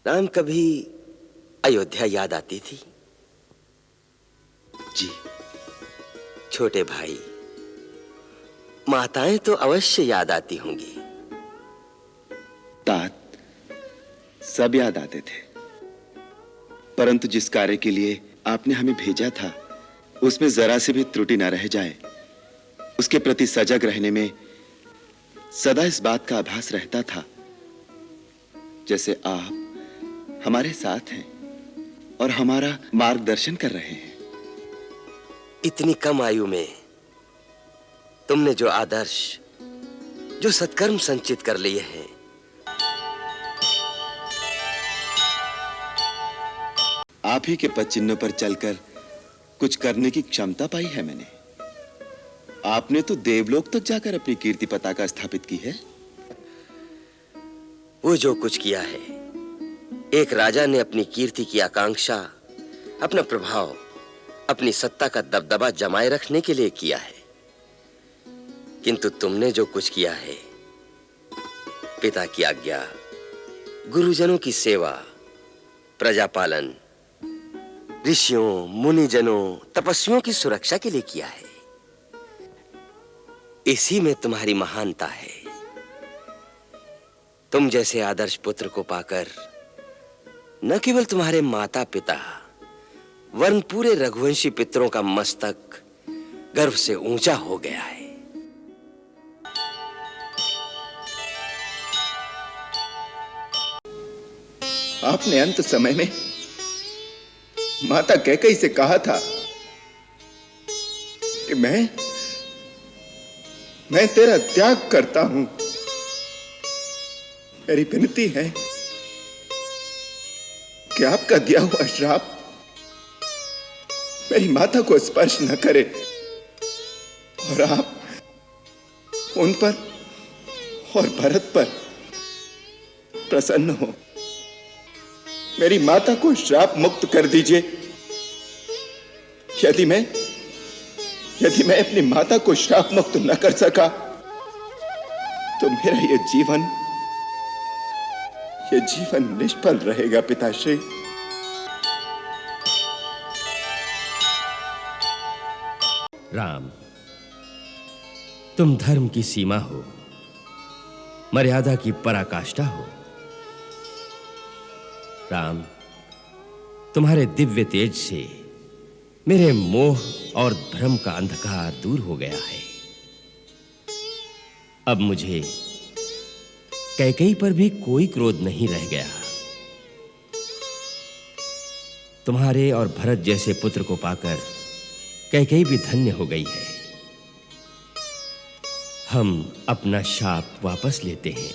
राम, कभी अयोध्या याद आती थी? जी। छोटे भाई, माताएं तो अवश्य याद आती होंगी। तात, सब याद आते थे, परंतु जिस कार्य के लिए आपने हमें भेजा था उसमें जरा से भी त्रुटि न रह जाए, उसके प्रति सजग रहने में सदा इस बात का आभास रहता था जैसे आप हमारे साथ हैं और हमारा मार्गदर्शन कर रहे हैं। इतनी कम आयु में तुमने जो आदर्श, जो सत्कर्म संचित कर लिए हैं, आप ही के पद चिन्हों पर चलकर कुछ करने की क्षमता पाई है मैंने। आपने तो देवलोक तक जाकर अपनी कीर्ति पताका स्थापित की है। वो जो कुछ किया है, एक राजा ने अपनी कीर्ति की आकांक्षा, अपना प्रभाव, अपनी सत्ता का दबदबा जमाए रखने के लिए किया है। किंतु तुमने जो कुछ किया है, पिता की आज्ञा, गुरुजनों की सेवा, प्रजापालन, ऋषियों, मुनिजनों, तपस्वियों की सुरक्षा के लिए किया है। इसी में तुम्हारी महानता है। तुम जैसे आदर्श पुत्र को पाकर न केवल तुम्हारे माता पिता वरन पूरे रघुवंशी पितरों का मस्तक गर्व से ऊंचा हो गया है। आपने अंत समय में माता कैकेयी से कहा था कि मैं तेरा त्याग करता हूं। मेरी विनती है कि आपका दिया हुआ श्राप मेरी माता को स्पर्श न करे और आप उन पर और भरत पर प्रसन्न हो। मेरी माता को श्राप मुक्त कर दीजिए। यदि मैं अपनी माता को श्राप मुक्त न कर सका तो मेरा ये जीवन निष्फल रहेगा पिताश्री। राम, तुम धर्म की सीमा हो, मर्यादा की पराकाष्ठा हो। राम, तुम्हारे दिव्य तेज से मेरे मोह और भ्रम का अंधकार दूर हो गया है। अब मुझे कैकेयी पर भी कोई क्रोध नहीं रह गया। तुम्हारे और भरत जैसे पुत्र को पाकर कैकेयी भी धन्य हो गई है। हम अपना शाप वापस लेते हैं।